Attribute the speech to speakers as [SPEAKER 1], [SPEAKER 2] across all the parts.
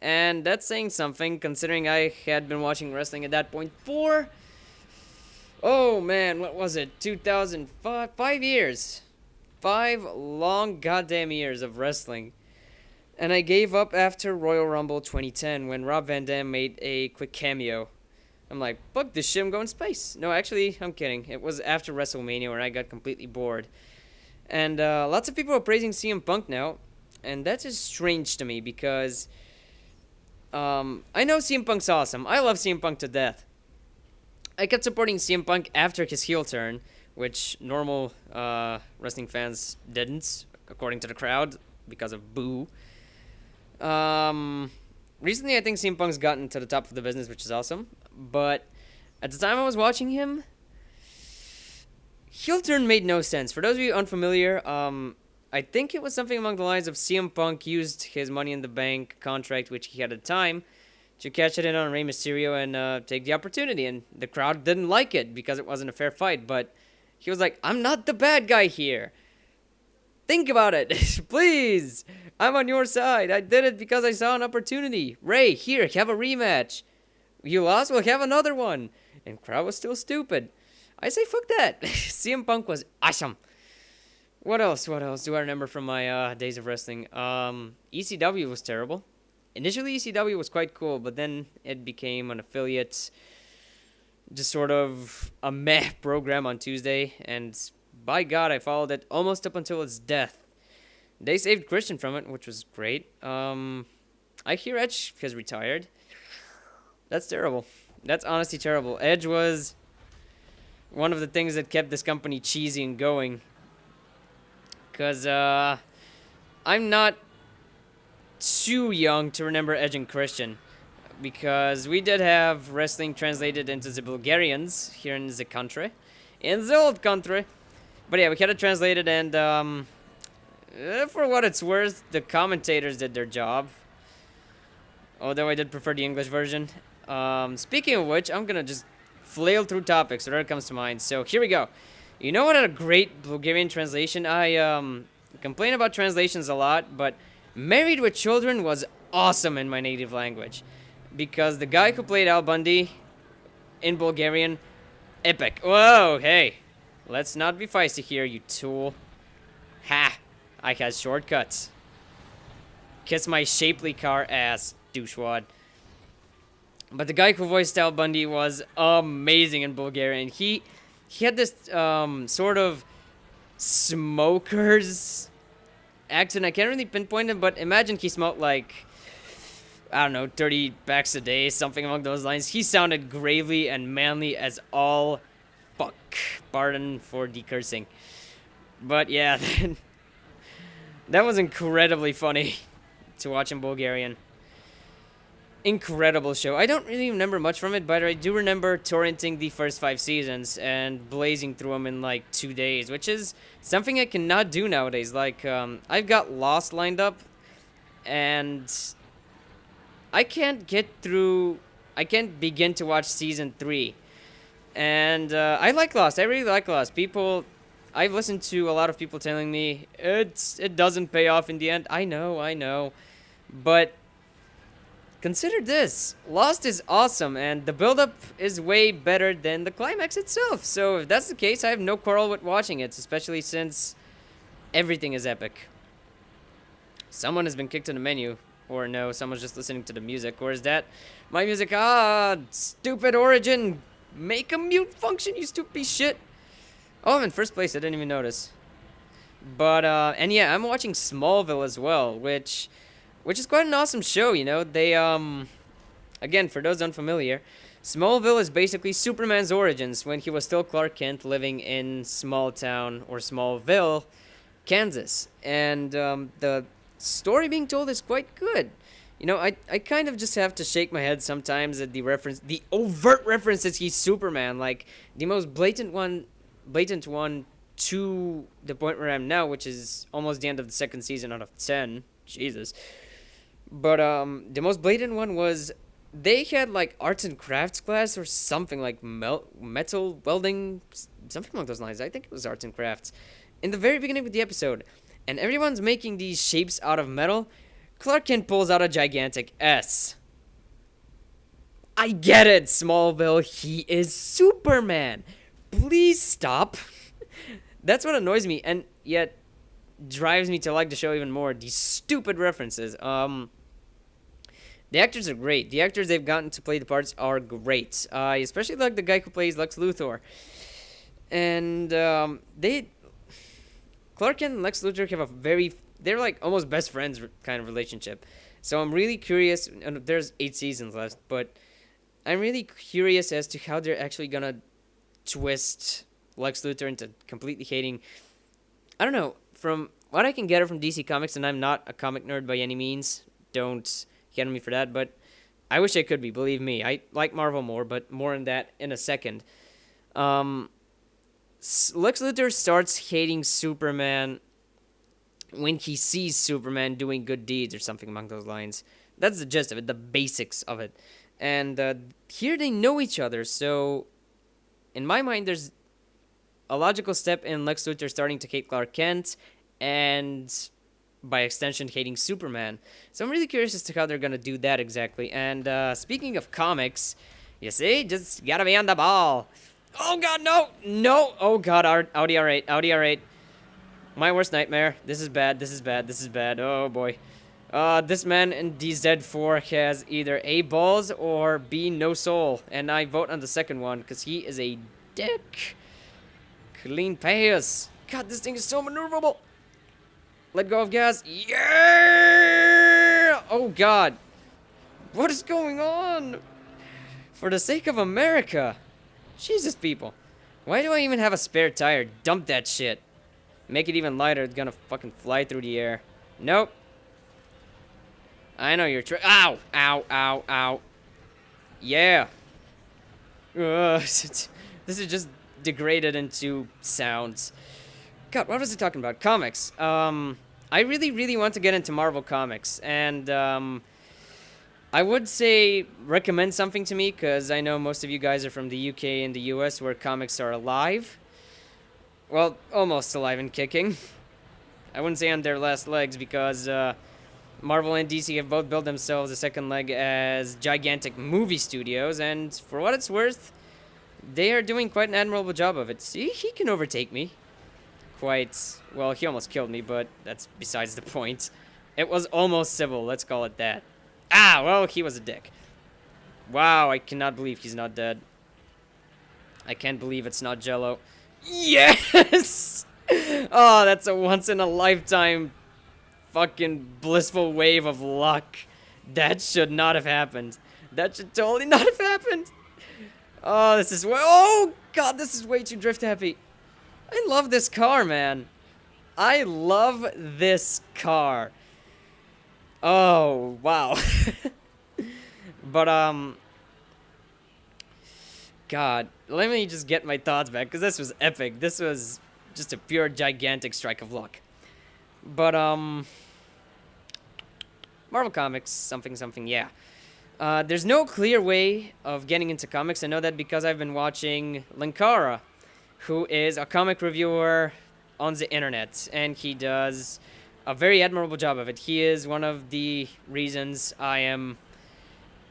[SPEAKER 1] And that's saying something, considering I had been watching wrestling at that point for, oh man, what was it? 2005? 5 years. 5 long goddamn years of wrestling. And I gave up after Royal Rumble 2010 when Rob Van Dam made a quick cameo. I'm like, fuck this shit, I'm going space. No, actually, I'm kidding. It was after WrestleMania where I got completely bored. And lots of people are praising CM Punk now. And that is strange to me because I know CM Punk's awesome. I love CM Punk to death. I kept supporting CM Punk after his heel turn, which normal wrestling fans didn't, according to the crowd, because of boo. Recently, I think CM Punk's gotten to the top of the business, which is awesome. But at the time I was watching him, heel turn made no sense. For those of you unfamiliar, I think it was something along the lines of CM Punk used his Money in the Bank contract, which he had at the time, to catch it in on Rey Mysterio and take the opportunity. And the crowd didn't like it because it wasn't a fair fight. But he was like, I'm not the bad guy here. Think about it. Please. I'm on your side. I did it because I saw an opportunity. Ray, here, have a rematch. You lost? We'll have another one. And crowd was still stupid. I say fuck that. CM Punk was awesome. What else do I remember from my days of wrestling? ECW was terrible. Initially, ECW was quite cool, but then it became an affiliate, just sort of a meh program on Tuesday, and by God, I followed it almost up until its death. They saved Christian from it, which was great. I hear Edge has retired. That's terrible. That's honestly terrible. Edge was one of the things that kept this company cheesy and going. Because I'm not too young to remember Edge and Christian. Because we did have wrestling translated into the Bulgarians here in the country. In the old country. But yeah, we had it translated, and for what it's worth, the commentators did their job. Although I did prefer the English version. Speaking of which, I'm gonna just flail through topics, whatever comes to mind. So here we go. You know what? A great Bulgarian translation. I complain about translations a lot, but Married with Children was awesome in my native language, because the guy who played Al Bundy in Bulgarian, epic. Whoa, hey. Let's not be feisty here, you tool. Ha! I had shortcuts. Kiss my shapely car ass, douchewad. But the guy who voiced Al Bundy was amazing in Bulgarian. He had this sort of smoker's accent. I can't really pinpoint him, but imagine he smelled like, I don't know, 30 packs a day, something along those lines. He sounded gravely and manly as all fuck. Pardon for decursing. But yeah, that was incredibly funny to watch in Bulgarian. Incredible show. I don't really remember much from it, but I do remember torrenting the first 5 seasons and blazing through them in like 2 days, which is something I cannot do nowadays. Like, I've got Lost lined up, and I can't begin to watch season 3. And I like Lost. I really like Lost. I've listened to a lot of people telling me it doesn't pay off in the end. I know. But consider this. Lost is awesome, and the build-up is way better than the climax itself. So if that's the case, I have no quarrel with watching it, especially since everything is epic. Someone has been kicked in the menu. Or no, someone's just listening to the music. Or is that my music? Stupid Origin. Make a mute function, you stupid piece of shit. Oh, I'm in first place. I didn't even notice. But, and yeah, I'm watching Smallville as well, which is quite an awesome show, you know. They, again, for those unfamiliar, Smallville is basically Superman's origins when he was still Clark Kent living in small town, or Smallville, Kansas. And, the story being told is quite good. You know, I kind of just have to shake my head sometimes at the overt references he's Superman, like the most blatant one to the point where I'm now, which is almost the end of the second season out of 10. Jesus. But the most blatant one was they had like arts and crafts class or something like metal welding, something along those lines. I think it was arts and crafts in the very beginning of the episode, and everyone's making these shapes out of metal. Clark Kent pulls out a gigantic S. I get it, Smallville. He is Superman. Please stop. That's what annoys me, and yet drives me to like the show even more. These stupid references. The actors are great. The actors they've gotten to play the parts are great. I especially like the guy who plays Lex Luthor. And Clark Kent and Lex Luthor have they're like almost best friends kind of relationship. So I'm really curious, and there's 8 seasons left, but I'm really curious as to how they're actually gonna twist Lex Luthor into completely hating. I don't know, from what I can gather from DC Comics, and I'm not a comic nerd by any means, don't get on me for that, but I wish I could be, believe me. I like Marvel more, but more on that in a second. Lex Luthor starts hating Superman when he sees Superman doing good deeds or something along those lines. That's the gist of it, the basics of it. And here they know each other, so in my mind, there's a logical step in Lex Luthor starting to hate Clark Kent and by extension hating Superman. So I'm really curious as to how they're going to do that exactly. And speaking of comics, you see, just gotta be on the ball. Oh god, no! No! Oh god, Audi R8, Audi R8. My worst nightmare. This is bad, this is bad, this is bad. Oh boy. This man in DZ4 has either A, balls, or B, no soul. And I vote on the second one, because he is a dick. Clean pass. God, this thing is so maneuverable. Let go of gas. Yeah! Oh god. What is going on? For the sake of America. Jesus, people. Why do I even have a spare tire? Dump that shit. Make it even lighter. It's gonna fucking fly through the air. Nope. I know you're ow! Ow, ow, ow. Yeah. This is just degraded into sounds. God, what was I talking about? Comics. I really, really want to get into Marvel Comics. And, I would say recommend something to me, because I know most of you guys are from the UK and the US where comics are alive. Well, almost alive and kicking. I wouldn't say on their last legs, because Marvel and DC have both built themselves a second leg as gigantic movie studios, and for what it's worth, they are doing quite an admirable job of it. See, he can overtake me. Quite, well, he almost killed me, but that's besides the point. It was almost civil, let's call it that. Ah, well, he was a dick. Wow, I cannot believe he's not dead. I can't believe it's not Jello. Yes! Oh, that's a once-in-a-lifetime fucking blissful wave of luck. That should not have happened. That should totally not have happened. Oh, this is way... Oh, God, this is way too drift happy. I love this car, man. I love this car. Oh, wow. But, God, let me just get my thoughts back, because this was epic. This was just a pure gigantic strike of luck. But, Marvel Comics, something, yeah. There's no clear way of getting into comics. I know that because I've been watching Linkara, who is a comic reviewer on the internet, and he does a very admirable job of it. He is one of the reasons I am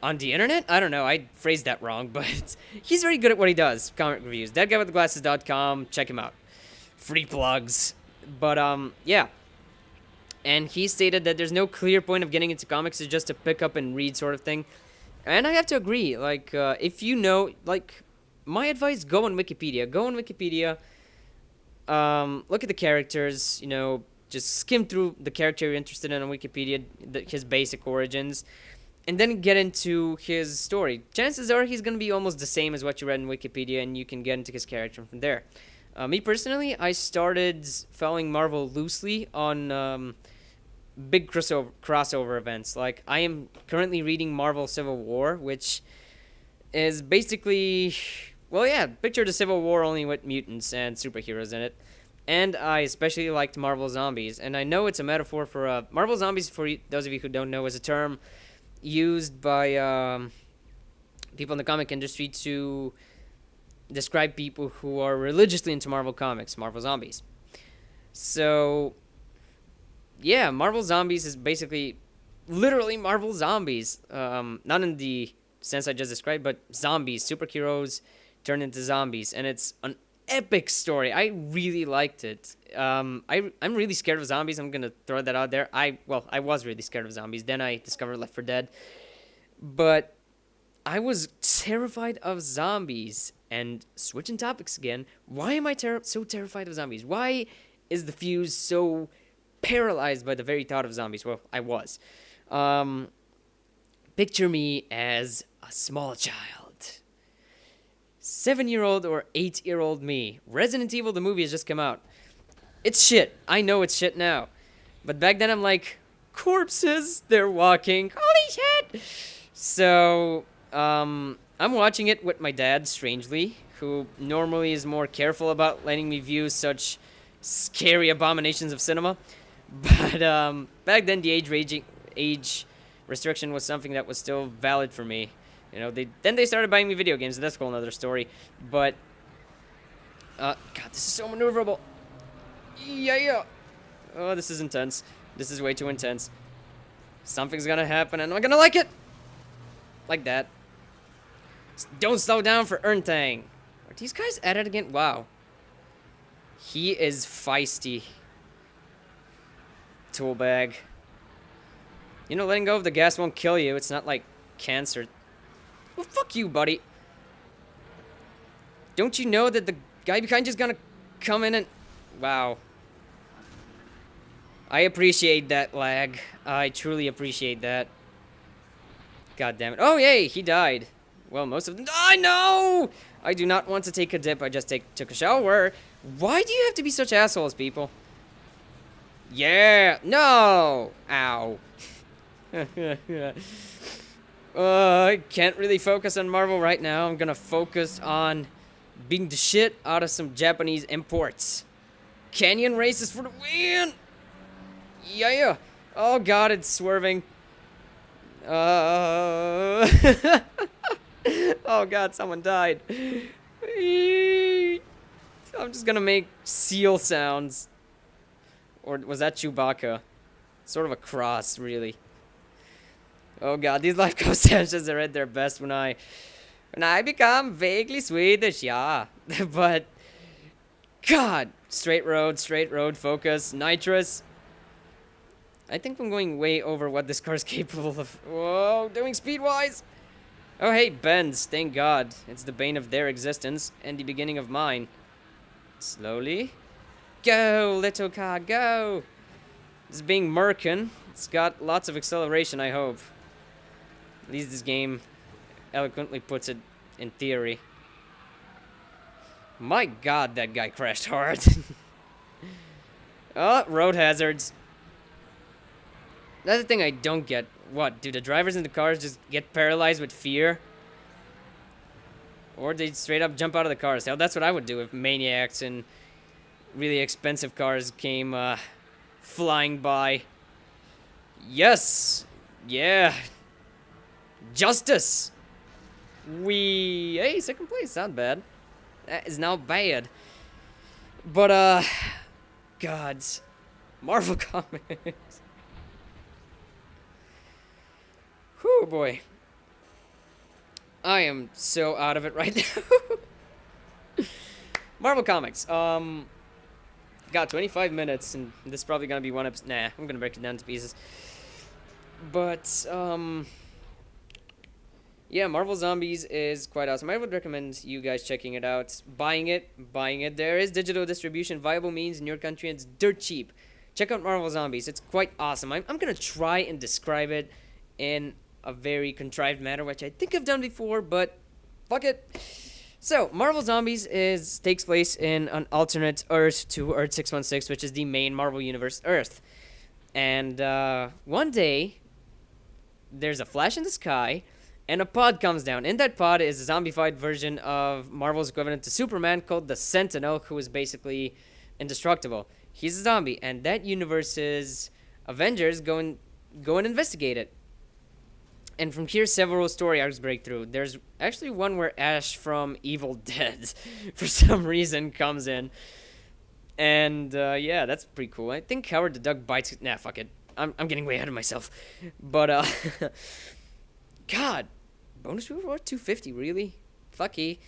[SPEAKER 1] on the internet? I don't know, I phrased that wrong, but he's very good at what he does, comic reviews. ThatGuyWithTheGlasses.com, check him out. Free plugs. But, yeah. And he stated that there's no clear point of getting into comics, it's just a pick up and read sort of thing. And I have to agree, like, if you know, like, my advice, go on Wikipedia. Go on Wikipedia, look at the characters, you know, just skim through the character you're interested in on Wikipedia, his basic origins, and then get into his story. Chances are he's going to be almost the same as what you read in Wikipedia, and you can get into his character from there. Me personally, I started following Marvel loosely on big crossover events. Like, I am currently reading Marvel Civil War, which is basically, well, yeah, picture the Civil War only with mutants and superheroes in it. And I especially liked Marvel Zombies. And I know it's a metaphor for... Marvel Zombies, for those of you who don't know, is a term used by people in the comic industry to describe people who are religiously into Marvel Comics, Marvel Zombies. So, yeah, Marvel Zombies is basically literally Marvel zombies. Not in the sense I just described, but zombies, superheroes turned into zombies, and it's an epic story. I really liked it. I'm really scared of zombies. I'm gonna throw that out there. I was really scared of zombies. Then I discovered Left 4 Dead, but I was terrified of zombies. And switching topics again, why am I so terrified of zombies? Why is the Fuse so paralyzed by the very thought of zombies? Well, I was. Picture me as a small child. 7-year-old or 8-year-old me. Resident Evil, the movie, has just come out. It's shit. I know it's shit now. But back then I'm like, corpses, they're walking. Holy shit! So, I'm watching it with my dad, strangely, who normally is more careful about letting me view such scary abominations of cinema. But back then, the age restriction was something that was still valid for me. You know, they started buying me video games. That's a whole another story. But God, this is so maneuverable. Yeah. Oh, this is intense. This is way too intense. Something's gonna happen, and I'm gonna like it. Like that. Don't slow down for Erntang. Are these guys at it again? Wow. He is feisty. Tool bag. You know, letting go of the gas won't kill you. It's not like cancer. Well, fuck you, buddy. Don't you know that the guy behind you's gonna come in and... Wow. I appreciate that lag. I truly appreciate that. God damn it. Oh, yay, he died. Well, most of them... I know! I do not want to take a dip. I just took a shower. Why do you have to be such assholes, people? Yeah! No! Ow. I can't really focus on Marvel right now. I'm gonna focus on beating the shit out of some Japanese imports. Canyon races for the win! Yeah! Oh god, it's swerving. Oh god, someone died. I'm just gonna make seal sounds. Or was that Chewbacca? Sort of a cross, really. Oh god, these life coach sessions are at their best when I become vaguely Swedish, yeah. But god, straight road, focus, nitrous. I think I'm going way over what this car's capable of. Whoa, doing speed-wise. Oh, hey, bends. Thank God. It's the bane of their existence and the beginning of mine. Slowly. Go, little car, go. This is being Merkin. It's got lots of acceleration, I hope. At least this game eloquently puts it in theory. My God, that guy crashed hard. Oh, road hazards. That's the thing I don't get. What, do the drivers in the cars just get paralyzed with fear? Or they straight up jump out of the cars? Hell, that's what I would do if maniacs and really expensive cars came flying by. Yes! Yeah! Justice! Hey, second place, not bad. That is not bad. But, gods. Marvel Comics. Whew, boy. I am so out of it right now. Marvel Comics. Got 25 minutes, and this is probably gonna be one episode. Nah, I'm gonna break it down to pieces. But, yeah, Marvel Zombies is quite awesome. I would recommend you guys checking it out. Buying it. There is digital distribution, viable means in your country, and it's dirt cheap. Check out Marvel Zombies. It's quite awesome. I'm gonna try and describe it in a very contrived manner, which I think I've done before, but fuck it. So, Marvel Zombies takes place in an alternate Earth to Earth 616, which is the main Marvel Universe Earth. And one day, there's a flash in the sky, and a pod comes down. In that pod is a zombified version of Marvel's equivalent to Superman called the Sentinel, who is basically indestructible. He's a zombie, and that universe's Avengers go and investigate it. And from here, several story arcs break through. There's actually one where Ash from Evil Dead, for some reason, comes in. And, yeah, that's pretty cool. I think Howard the Duck bites... Nah, fuck it. I'm getting way ahead of myself. But God, bonus reward 250, really? Fucky.